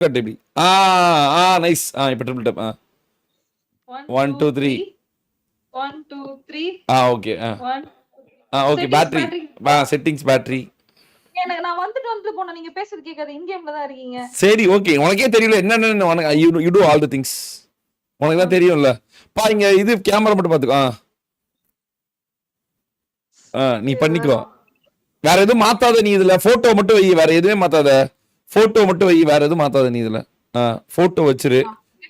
Cut இப்படி nice இப்போ triple tape 1 2 3 1 2 3 okay 1 okay battery settings battery எனக்கு நான் வந்துட்டு போனா நீங்க பேசுறது கேட்காது இன் கேம்ல தான் இருக்கீங்க. சரி ஓகே உனக்கே தெரியல என்னன்னு you to all the things உனக்கு தான் தெரியும்ல இங்க இது கேமரா மட்டும் பாத்துக்கோ நீ பண்ணிக்கோ வேற எதுவும் மாத்தாத நீ இதுல போட்டோ மட்டும் வை வேற எதுவுமே மாத்தாத போட்டோ மட்டும் வை வேற எதுவும் மாத்தாத நீ இதுல போட்டோ வச்சிரு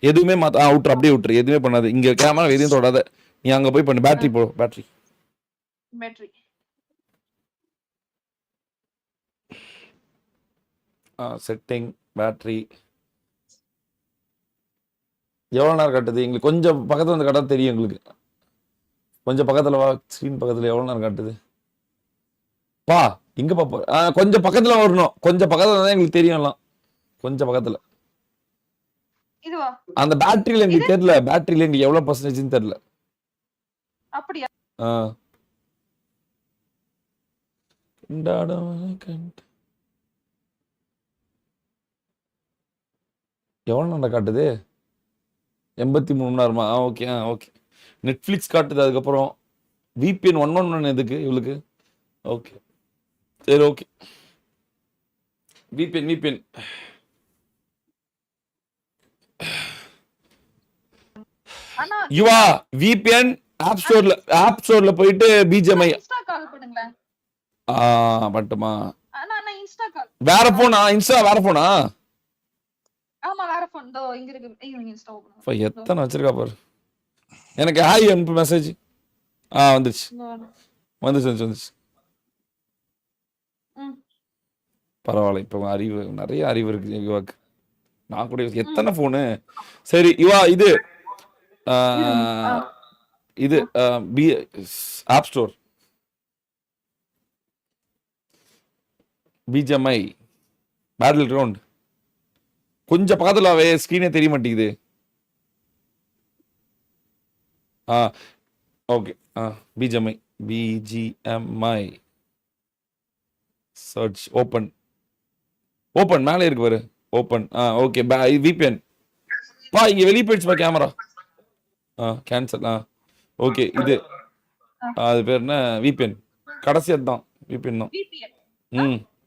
எதுவுமே விட்டுரு அப்படியே விட்டுரு எதுவுமே பண்ணாது இங்க கேமரா எதுவும் தொடாத நீ அங்க போய் பண்ணு பேட்டரி போ பேட்டரி செட்டிங் பேட்டரி எவ்வளவு நேரம் காட்டுது எங்களுக்கு கொஞ்சம் பக்கத்துல வந்து காட்ட தெரியும் எங்களுக்கு கொஞ்சம் பக்கத்துல வா ஸ்கிரீன் பக்கத்துல எவ்வளவு நேரம் காட்டுது பா இங்க பாப்போம் கொஞ்சம் பக்கத்துல வரணும் கொஞ்சம் பக்கத்துல தான் எங்களுக்கு தெரியும்லாம் கொஞ்சம் பக்கத்துல அந்த பேட்டரியில எங்களுக்கு தெரியல பேட்டரியில எங்களுக்கு எவ்வளவு பர்சன்டேஜ்னு தெரியல அப்படியா எவ்வளவு நேரம் காட்டுது 83 மணி நேரமா ஓகே ஓகே நெட்ஃபிளிக்ஸ் காட்டுது அதுக்கப்புறம் VPN 111 எதுக்கு இவளுக்கு ஓகே சரி ஓகே VPN யுவா VPN ஆப் ஸ்டோர்ல போயிட்டு BGMI இன்ஸ்டா கால் பண்ணுங்களேன் பட்டுமா நான் இன்ஸ்டா கால் வேற போனா இன்ஸ்டா வேற போனா ஆமா வேற போன் தோ இங்க இருக்கு இன்ஸ்டா ஓபன் எத்தனை வச்சிருக்கா பாரு எனக்கு ஹாய் அனுப்பு மெசேஜ் வந்துருச்சு வந்துருச்சு பரவாயில்ல இப்போ அறிவு நிறைய அறிவு இருக்கு யுவாக்கு நான் கூட எத்தனை போனு சரி யுவா இது app store BGMI battle ground கொஞ்சம் பக்கத்துல ஸ்கிரீனே தெரிய மாட்டேங்குது ஓகே BGMI சர்ச் ஓபன் மேலே இருக்கு பாரு ஓபன் ஓகே VPN இங்க வெளியே போயிடுச்சுப்பா கேமரா கேன்சல் ஓகே இது அது பேர் என்ன VPN கடைசி அதுதான் VPN தான்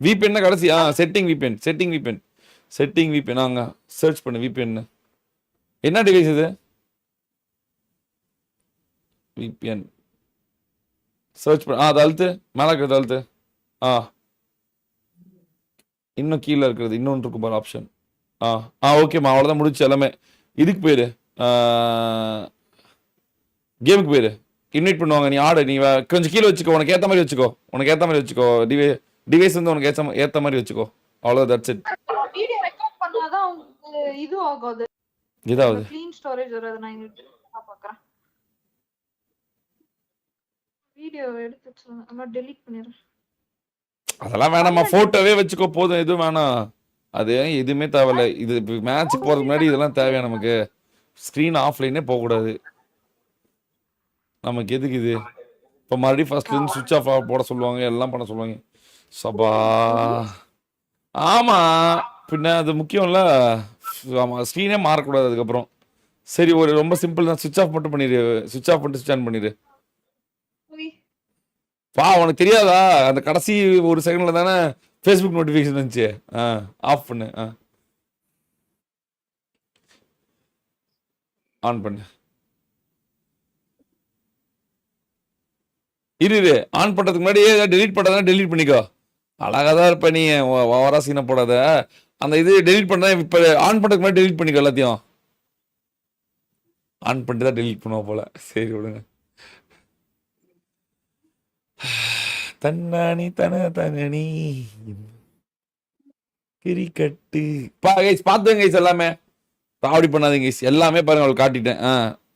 VPN தான் கடைசி செட்டிங் VPN அங்க சர்ச் பண்ணு VPN என்ன டிவைஸ் இது VPN சர்ச் பண்ணு அது அழுத்து மேலே இருக்கிறது அழுத்து இன்னும் கீழே இருக்கிறது இன்னொன்று இருக்கும் பாரு ஆப்ஷன் ஓகேம்மா அவ்வளோதான் முடிச்சு எல்லாமே இதுக்கு போயிரு கேமுக்கு போயிரு இன்வைட் பண்ணுவாங்க நீ ஆடு நீ கொஞ்சம் கீழே வச்சுக்கோ உனக்கு ஏற்ற மாதிரி வச்சுக்கோ டிவைஸ் வந்து உனக்கு ஏற்ற மாதிரி வச்சுக்கோ அவ்வளோ தட்ஸ் இட் வீடியோ ரெக்கார்ட் பண்ணாதான் உங்களுக்கு இது ஆகாது இதாவது க்ளீன் ஸ்டோரேஜ் வரது நான் பார்க்கறேன் வீடியோ எடுத்து நம்ம டெலீட் பண்ணிடுறேன் அதெல்லாம் வேணாம்மா போட்டோவே வச்சுக்கோ போதும் எதுவும் வேணாம் அது எதுவுமே தேவையில்ல இது மேட்ச் போறதுக்கு முன்னாடி இதெல்லாம் தேவையா நமக்கு ஸ்கிரீன் ஆஃப்லைனே போகக்கூடாது நமக்கு எதுக்கு இது இப்போ மறுபடியும் ஃபர்ஸ்ட்ல இருந்து சுவிட்ச் ஆஃப் போட சொல்லுவாங்க எல்லாம் பண்ண சொல்லுவாங்க சபா ஆமா பின்ன அது முக்கியம்ல ஆமா ஸ்கிரீனே மாறக்கூடாது அதுக்கப்புறம் சரி ஒரு ரொம்ப சிம்பிள் தான் சுவிட்ச் ஆஃப் மட்டும் பண்ணிடு சுவிட்ச் ஆஃப் பண்ணிட்டு ஸ்விட்ச் ஆன் பண்ணிடு உனக்கு தெரியாதா அந்த கடைசி ஒரு செகண்ட்ல தானே ஃபேஸ்புக் நோட்டிஃபிகேஷன் வந்துச்சு ஆஃப் பண்ணு ஆன் பண்ணு இரு ஆன் பண்றதுக்கு முன்னாடி டெலீட் பண்ணாதான் டெலீட் பண்ணிக்கோ அழகா தான் இருப்ப நீ ஓவரா சீனை போடாத அந்த இது டெலீட் பண்ணா இப்ப ஆன் பண்றதுக்கு முன்னாடி டெலீட் பண்ணிக்கோ எல்லாத்தையும் ஆன் பண்ணிட்டு தான் டெலீட் பண்ணுவோம் போல சரி விடுங்க தன்னானி தனி கிரிக்கெட்டு பாத்துங்க கைஸ் எல்லாமே தாவடி பண்ணாதீங்க கைஸ் எல்லாமே பாருங்க அவளுக்கு காட்டிட்டேன்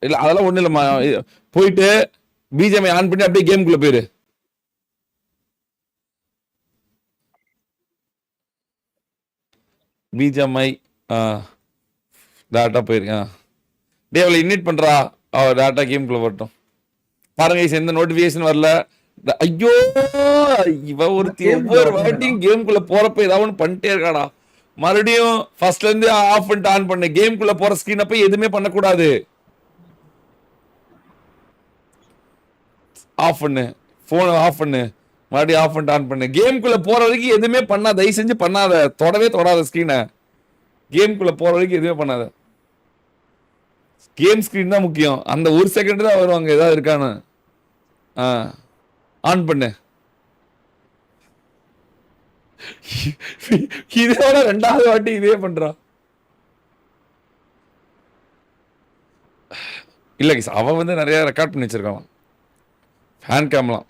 இல்ல அதெல்லாம் ஒண்ணு இல்லம்மா போயிட்டு BGMI ஆன் பண்ணி அப்படியே கேமுக்குள்ள போயிரு BGMI டேட்டா போயிரு டே அவளை இன்வைட் பண்றா அவ டேட்டா கேமுக்குள்ள வரட்டும் பாருங்க கைஸ் எந்த நோட்டிபிகேஷன் வரல ஐயோ இவ ஒருத்தி ஒவ்வொரு வாட்டியும் கேமுக்குள்ள போறப்ப ஏதாவது ஒன்று பண்ணிட்டே இருக்காடா மறுபடியும் ஃபர்ஸ்ட்ல இருந்து ஆஃப் பண்ணிட்டு ஆன் பண்ணு. கேம்குள்ள போற ஸ்கிரீன் அப்ப எதுவுமே பண்ணக்கூடாது. ஆஃப் பண்ணு, போனை ஆஃப் பண்ணு, மறுபடியும் ஆஃப் பண்ணிட்டு ஆன் பண்ணு. கேம்குள்ள போற வரைக்கும் எதுவுமே பண்ணாத, தயவு செஞ்சு பண்ணாத, தொடவே தொடாத ஸ்கிரீனை. கேம்குள்ள போற வரைக்கும் எதுவுமே பண்ணாத. கேம் ஸ்கிரீன் தான் முக்கியம். அந்த ஒரு செகண்ட் தான் வருவாங்க ஏதாவது இருக்கான்னு. ஆன் பண்ணு. இதோட 2வது வாட்டி இதே பண்றான். இல்ல கிஸ், அவன் வந்து நிறைய ரெக்கார்ட் பண்ணி வச்சிருக்கான் ஃபேன் கேம்லாம்.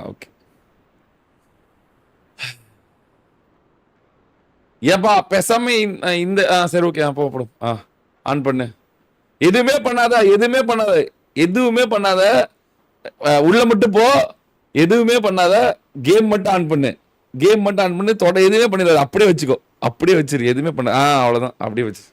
ஓகே. ஏப்பா பேசாம இந்த சரி ஓகே போடும். ஆன் பண்ணு. எதுவுமே பண்ணாத, எதுவுமே பண்ணாத, எதுவுமே பண்ணாத. உள்ள மட்டும் போ, எதுவுமே பண்ணாத. கேம் மட்டும் ஆன் பண்ணு, கேம் மட்டும் ஆன் பண்ணு. எதுவுமே பண்ணிடாத, அப்படியே வச்சுக்கோ, அப்படியே வச்சிரு. எதுவுமே பண்ண அவ்வளவுதான், அப்படியே வச்சு.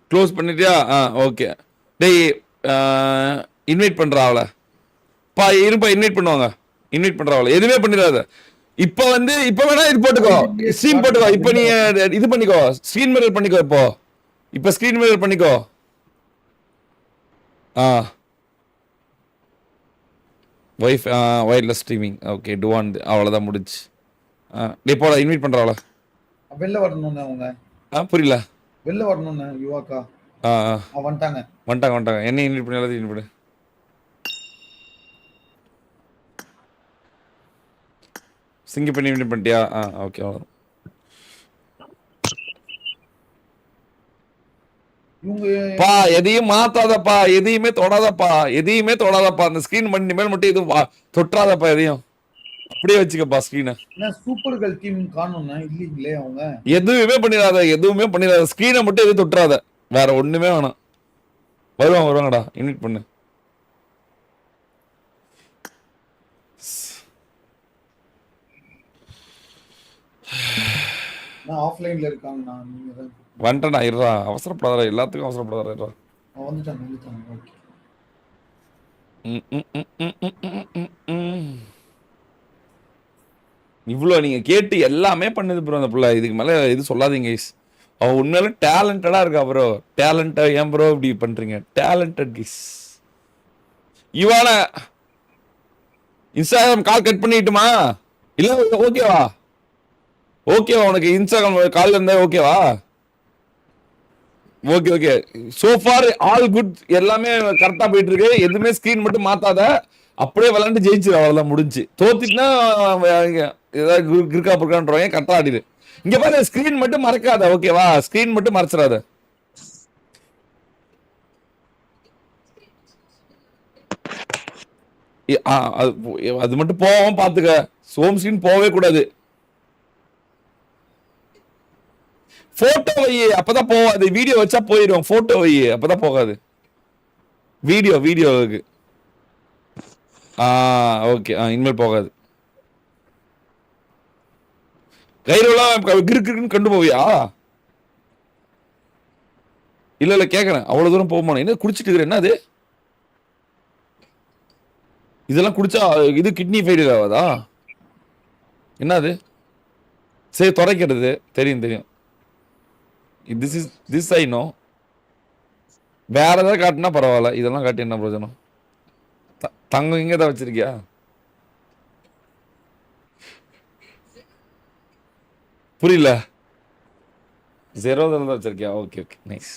க்ளோஸ் பண்ணிட்டியா? ஓகே. டேய் இன்வைட் பண்றா அவளை. இருப்பா, இன்வைட் பண்ணுவாங்க. இன்வைட் பண்றா அவளை. எதுவுமே பண்ணிடாத. இப்ப வேணா இது போட்டுக்கோ, ஸ்ட்ரீம் போட்டுக்கோ. இப்ப நீ இது பண்ணிக்கோ, ஸ்கிரீன் மிரர் பண்ணிக்கோ. இப்ப ஸ்கிரீன் மிரர் பண்ணிக்கோ. Wife wireless streaming. Okay to on. அவ்வளோதான் முடிச்சு. டேய் போடா, இன்வைட் பண்றா அவளை. வெளில வரணும்னு அவங்க. புரியல. வெளில வரணும்னு யுவாக்கா. வந்துட்டாங்க. என்ன இன்வைட் பண்ணி எல்லாத்தையும் இன்வைட் பண்ணு. சிங்கி பண்ணி இன்வைட் பண்ணிட்டியா? ஓகே. அவ்வளோ. பா எதையும் மாத்தாதப்பா, எதையுமே தொடாதப்பா, எதையுமே தொடாதப்பா. அந்த ஸ்கிரீன் பண்ணி மேல் மட்டும் எதுவும் தொட்டாதப்பா, எதையும் அப்படியே வச்சுக்கப்பா ஸ்கிரீனை. சூப்பர் கேர்ள் டீம் காணோம்னா இல்லீங்களே அவங்க. எதுவுமே பண்ணிடாத, எதுவுமே பண்ணிடாத. ஸ்கிரீனை மட்டும் எதுவும் தொட்டுறாத, வேற ஒண்ணுமே வேணாம். வருவாங்கடா, இன்வைட் பண்ணு. நான் ஆஃப்லைன்ல இருக்காங்க. நான் நீங்க தான் வந்துட்டேன்டா. இருடா, அவசரப்படாதடா, எல்லாத்துக்கும் அவசரப்படாதடா. வந்துட்டாங்க. ஓகே. இவ்வளோ நீங்க கேட்டு எல்லாமே பண்ணுது ப்ரோ அந்த பிள்ளை. இதுக்கு மேல இது சொல்லாதீங்க கைஸ். அவ உண்மையில டேலண்டடா இருக்கா ப்ரோ. டேலண்டா ஏன் ப்ரோ இப்படி பண்றீங்க? Talented guys. இவான இன்ஸ்டாகிராம் கால் கட் பண்ணிட்டுமா? இல்ல ஓகேவா? ஓகேவா உனக்கு இன்ஸ்டாகிராம் கால் இருந்தா ஓகேவா? Okay. So for all good. எல்லாமே கரெக்டா போயிட்டு இருக்கு. எதுவுமே ஸ்கிரீன் மட்டும் மாத்தாத. அப்படியே விளையாண்டு ஜெயிச்சிரு. அவ்வளவுதான், முடிஞ்சு. தோத்துட்டுனா ஏதாவது கிருக்கா புருக்கான்றவங்க கரெக்டா ஆடிடு. இங்க பாரு, ஸ்கிரீன் மட்டும் மறக்காத. ஓகேவா? ஸ்கிரீன் மட்டும் மறைச்சிடாத. அது மட்டும் போவோம் பாத்துக்க. ஹோம் ஸ்கிரீன் போகவே கூடாது. போட்டோ வை, அப்பதான் போகாது. வீடியோ வச்சா போயிடும். போட்டோ வை, அப்பதான் போகாது. வீடியோவுக்கு. ஓகே. இனிமேல் போகாது. கைரோலாம் கிருக்குன்னு கண்டு போவியா? இல்ல கேக்குறேன். அவ்வளவு தூரம் போகுமா? என்ன குடிச்சிட்டு இருக்கிற? என்ன அது? இதெல்லாம் குடிச்சா இது கிட்னி ஃபெயிலியர் ஆகாதா? என்ன அது? சரி, துறைக்கிறது தெரியும். This I know. வேற ஏதாவது காட்டினா பரவாயில்ல. இதெல்லாம் காட்டி என்ன பிரயோஜனம்? தங்கம் இங்கே தான் வச்சிருக்கியா? புரியல. 0 தான் வச்சிருக்கியா? Okay nice.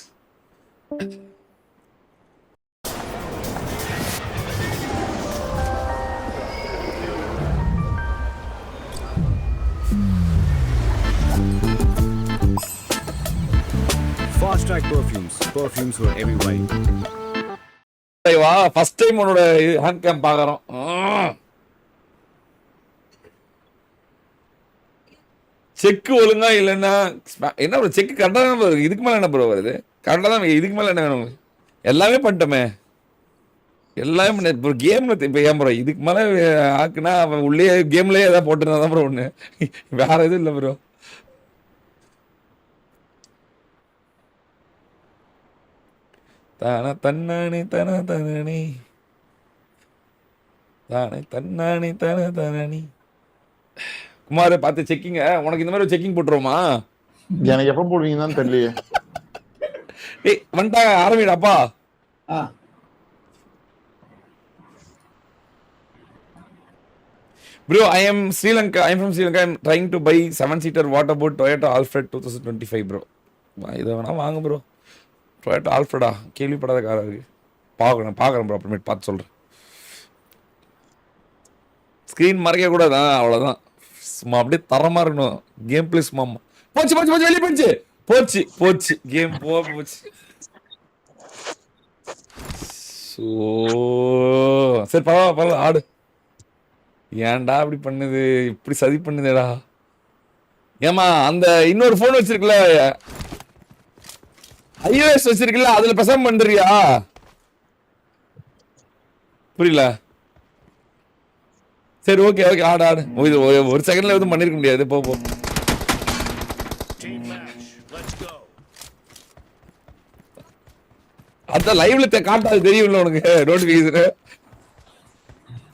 Fast Track perfumes for every vibe. வா, ஃபர்ஸ்ட் டைம் உன்னோட ஹேண்ட் கேம் பாக்குறோம். செக் ஒழுங்கா இல்லைன்னா என்ன ப்ரோ? செக் கரெக்டா தான் ப்ரோ. இதுக்கு மேல என்ன ப்ரோ வருது? கரெக்டா தான். இதுக்கு மேல என்ன வேணும்? எல்லாமே பண்ணிட்டோமே. எல்லாமே பண்ண ப்ரோ. கேம்ல இப்ப ஏன் ப்ரோ இதுக்கு மேல ஆக்குனா அவன் உள்ளே கேம்லயே ஏதாவது போட்டுருந்தா தான் ப்ரோ ஒண்ணு. வேற எதுவும் இல்லை ப்ரோ. தான தன்னானே தன தனனே தானே தன்னானே தன தனனி. குமார் பார்த்து செக்கிங்க. உனக்கு இந்த மாதிரி ஒரு செக்கிங் போட்டுருவோமா? எனக்கு எப்ப போடுவீங்கன்னு தெரியலையே. ஏய் வந்துட்டாங்க, ஆரம்பிடாப்பா. ஆ Bro, I am Sri Lanka. I am from Sri Lanka. I am trying to buy 7-seater. What about Toyota Alphard 2025, bro? இதை வேணா வாங்க ப்ரோ. Toyota Alphard கேள்விப்படாத காரா இருக்கு. பார்க்குறேன் ப்ரோ, அப்புறமேட்டு பார்த்து சொல்கிறேன். ஸ்க்ரீன் மறைக்க கூடாது, அவ்வளோதான். சும்மா அப்படியே தரமாக இருக்கணும். கேம் பிளே சும்மா போச்சு வெளியே போச்சு கேம் போச்சு. ஸோ சரி பரவாயில்ல ஆடு. ஏன்டா இப்படி பண்ணுது, இப்படி சதி பண்ணுதேடா. ஏமா அந்த இன்னொரு போன் வச்சிருக்கல, iOS வச்சிருக்கல, அதுல பேசாம பண்றியா? புரியல. சரி ஓகே ஆடு. ஒரு செகண்ட்ல எதுவும் பண்ணிருக்க முடியாது. போ அதான் லைவ்ல காட்டாது, தெரியும்ல உனக்கு. நோட்டிபிகேஷன்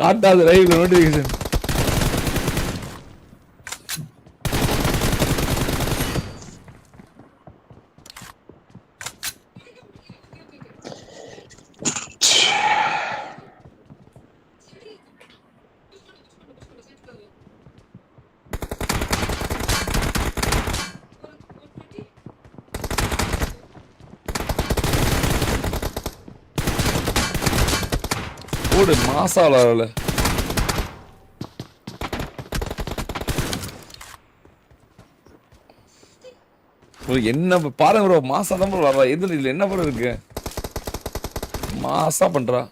காட்டாது லைவ்ல நோட்டிபிகேஷன். ஓடு மாசால என்ன பாருங்க ப்ரோ, மாசா தான் ப்ரோ வர்றா. எதுல இதுல என்ன ப்ரோ இருக்கு? மாசா பண்றா.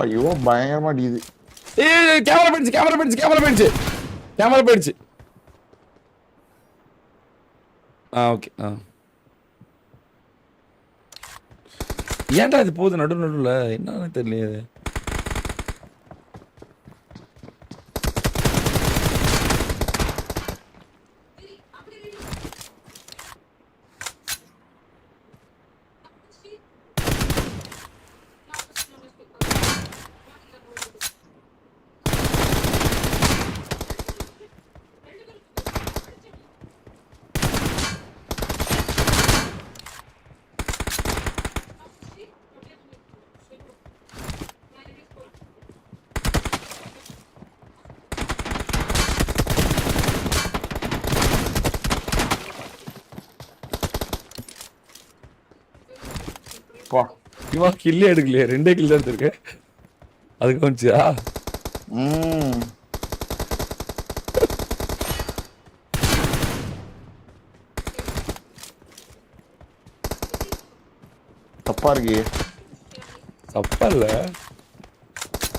ஐயோ பயங்கரமா அடிக்குது. ஏய் கேமரா போயிடுச்சு. ஓகே. ஏன்டா இது போகுது நடுவுல என்னன்னு தெரியலையே. இவன் கில்லே எடுக்கலையே, 2 கில் தான் எடுத்திருக்கேன். அதுக்கு வந்துச்சா? தப்பா இருக்கு. தப்பா இல்ல,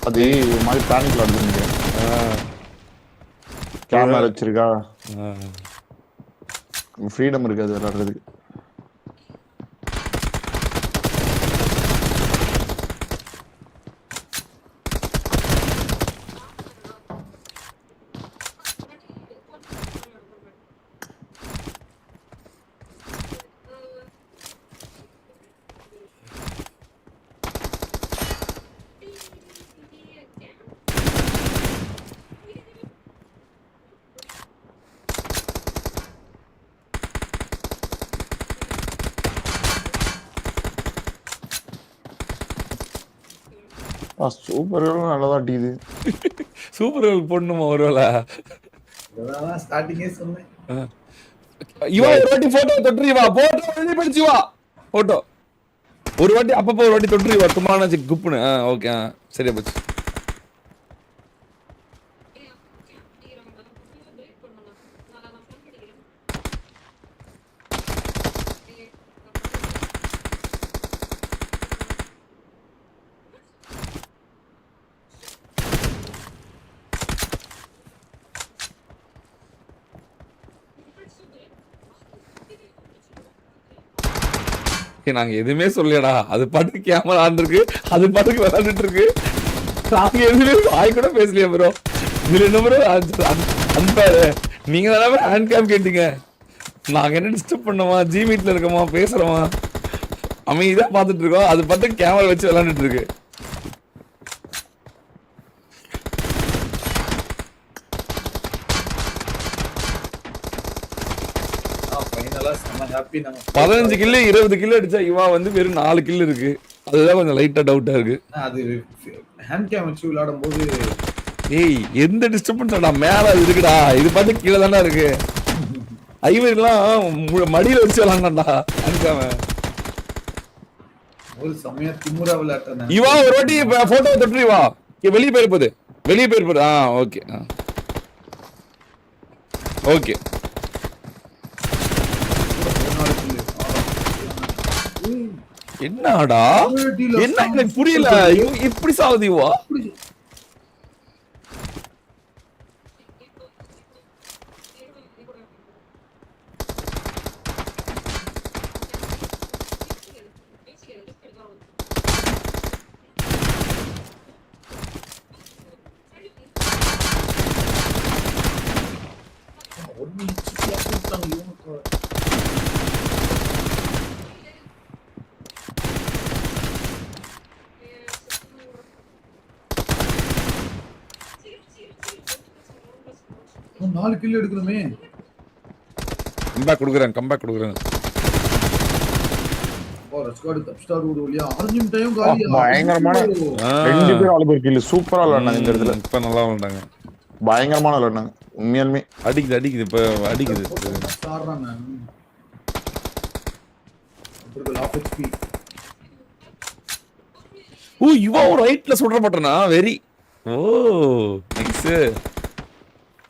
அது ஒரு மாதிரி பிளானிக்ல வந்து கேமரா வச்சிருக்கா, ஃப்ரீடம் இருக்காது விளையாடுறதுக்கு. சூப்பர் நல்லதா அடிக்குது. சூப்பர் போடணுமா ஒருவேளை? ஸ்டார்டிங்கே சொன்னேன். இவா ஒரு வாட்டி போட்டோ தொட்டுருவா, போட்டோ வெளியே படிச்சு வா. போட்டோ ஒரு வாட்டி அப்பப்போ ஒரு வாட்டி தொட்டுருவா, தும்மாச்சு குப்புன்னு. ஓகே சரியா போச்சு. நாங்க எதுவுமே சொல்லலடா. அது பாட்டுக்கு கேமரா ஆன் இருக்கு, அது பாட்டுக்கு விளையாண்டுட்டு இருக்கு. நாங்க எதுவுமே வாய் கூட பேசலையா ப்ரோ. இதுல என்ன ப்ரோ அன்பாரு? நீங்க தானே ஹேண்ட் கேம் கேட்டீங்க. நாங்க என்ன டிஸ்டர்ப் பண்ணோமா? ஜி மீட்ல இருக்கோமா, பேசுறோமா? அமைதியா பார்த்துட்டு இருக்கோம், அது பாட்டுக்கு கேமரா வச்சு விளையாண்டுட்டு இருக்கு. ஃபைனலா செம்ம ஹாப்பி நம்ம 15 கில்லு 20 கில்லு அடிச்சா இவா வந்து வெறும் 4 கில்லு இருக்கு. அதுதான் கொஞ்சம் லைட்டா டவுட்டா இருக்கு. அது ஹேண்ட் கேம் வச்சு விளையாடும் போது ஏய் எந்த டிஸ்டர்பன்ஸ்டா? மேல இருக்குடா, இது பாட்டு கீழே தானே இருக்கு. ஐவர்லாம் மடியில வச்சு விளாண்டான்டா அனுக்காம. ஒரு சமயம் திமுறா விளையாட்டு இவா ஒரு வாட்டி போட்டோ தொட்டு வா. வெளியே போயிருப்பது, வெளியே போயிருப்பது. Okay okay. என்னடா என்ன எனக்கு புரியல. இப்படி சாவுது இவா. நாலு கில் எடுக்கணுமே. கம்பேக் கொடுக்குறேன். ரெஸ்கார்டு டாப் ஸ்டார் ஒரு வழியா ஆரஞ்சும் டைம் காலி. பயங்கரமான 2 பேர் 4 பேர் கில் சூப்பரா விளையாண்டாங்க இந்த இடத்துல. இப்ப நல்லா விளையாண்டாங்க, பயங்கரமான விளையாண்டாங்க உண்மையாலுமே. அடிக்குது இப்ப அடிக்குது. சாடுறாங்க. அப்புறம் லாப் ஹெச்பி. இவா ஒரு ரைட்ல சுடுற பட்டனா வெரி. நெக்ஸ்ட்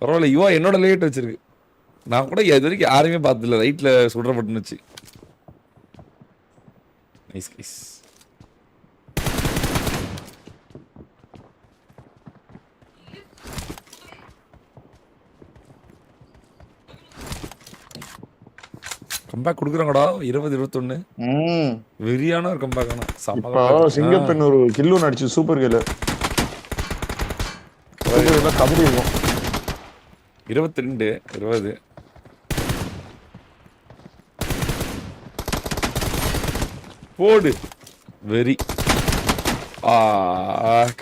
பரவாயில்ல. இவா என்னோட லேட் வச்சிருக்கு. நான் கூட இது வரைக்கும் யாருமே பார்த்ததில்ல ரைட்ல சுடுற பட்டன் வச்சு. Nice nice. கம்பேக் கொடுக்குறாங்கடா 20-21. வெறியான ஒரு கம்பேக். இப்போ சிங்கப்பெண் ஒரு கில்லு நடிச்சு சூப்பர் கில்லு கபடி இருக்கும். 22-20. போடு வெரி.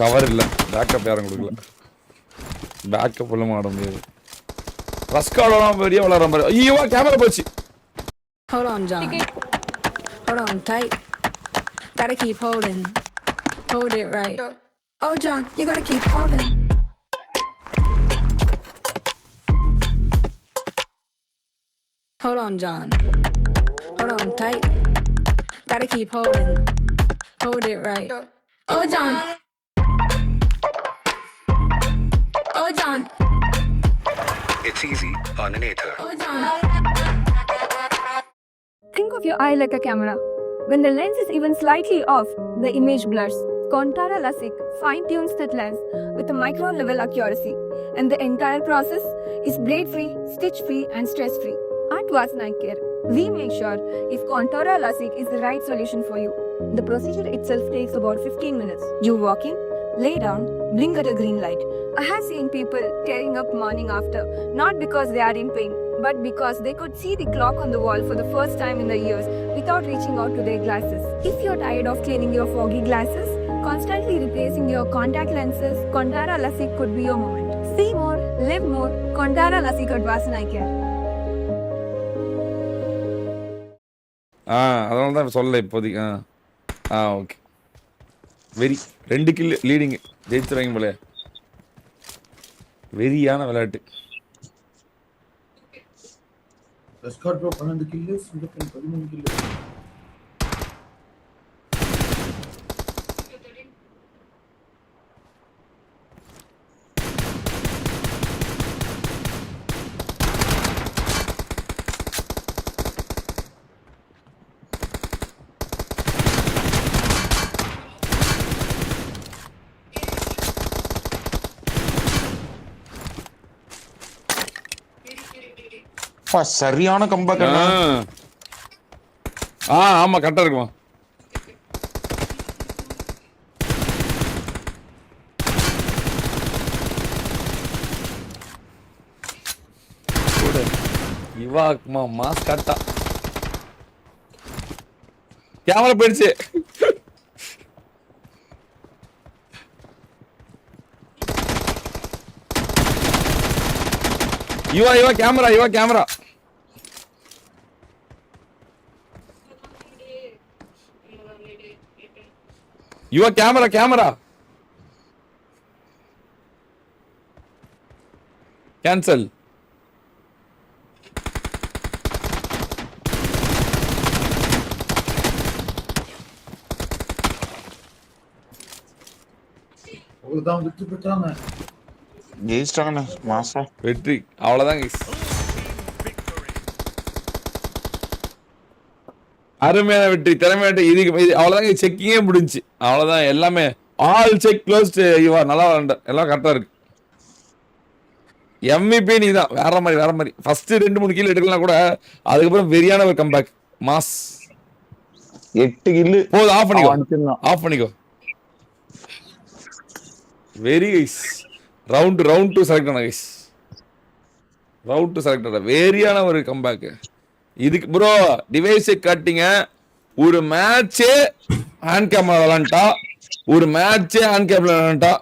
கவர் இல்ல, பேக்கப் யாரும் கொடுக்கல. பேக்கப் எல்லாம் ஆட முடியாது. ரஸ்கார்டெல்லாம் பெரிய விளையாடுற மாதிரி. ஐயோ கேமரா போச்சு. Hold on, John. Hold on tight. Gotta keep holding. Hold it right. Oh, John, you gotta keep holding. Hold on, John. Hold on tight. Gotta keep holding. Hold it right. Oh, John. Oh, John. It's easy on an Aether. Oh, John. Think of your eye like a camera. When the lens is even slightly off, the image blurs. Contara LASIK fine-tunes that lens with a micron-level accuracy, and the entire process is blade-free, stitch-free, and stress-free. At Vasan Eye Care, we make sure if Contara LASIK is the right solution for you. The procedure itself takes about 15 minutes. You walk in, lay down, blink at a green light. I have seen people tearing up morning after, not because they are in pain, but because they could see the clock on the wall for the first time in the years without reaching out to their glasses. If you're tired of cleaning your foggy glasses, constantly replacing your contact lenses, Contara LASIK could be your moment. See more, live more, Contara LASIK at Vasan Eye Care. அதனால தான் சொல்ல இப்போதைக்கு. Okay very. 2 kill leading ஜெயிச்சுறாங்க போல. வெறியான விளையாட்டு. ரெஸ்கார்ட் bro 12 kill, சிங்கப்பெண் 13 kill. சரியான comeback. ஆமா கரெக்டா இருக்குமா. இவாக்குமா மாஸ் கரெக்டா. கேமரா போயிடுச்சு. இவா கேமரா. இவா கேமரா கேன்சல். அவ்வளவுதான் விட்டு போயிட்டாங்க. ஜெயிச்சிட்டாங்கண்ணே மாசம். வெற்றி அவ்வளவுதான் guys. அருமையான வெற்றி, திறமையான இதுக்கு அவ்வளவுதான். செக்கிங்கே முடிஞ்சு அவ்வளவுதான். எல்லாமே ஆல் செக் க்ளோஸ்ட். இவா நல்லா விளாண்ட, எல்லாம் கரெக்டா இருக்கு. MVP நீ தான். வேற மாதிரி ஃபர்ஸ்ட் 2-3 கில் எடுக்கலாம் கூட, அதுக்கப்புறம் வெறியான ஒரு கம்பேக் மாஸ். 8 கில்லு போதும். ஆஃப் பண்ணிக்கோ. Very guys. ரவுண்ட் 2 செலக்ட் ஆன கைஸ். ரவுண்ட் 2 செலக்ட் ஆன வேரியான ஒரு கம்பேக். இதுக்கு ப்ரோ டிவைஸை காட்டிங்க. ஒரு மேட்சே ஹேண்ட் கேமரா விளாண்டா, ஒரு மேட்சே ஹேண்ட் கேமரா விளாண்டா.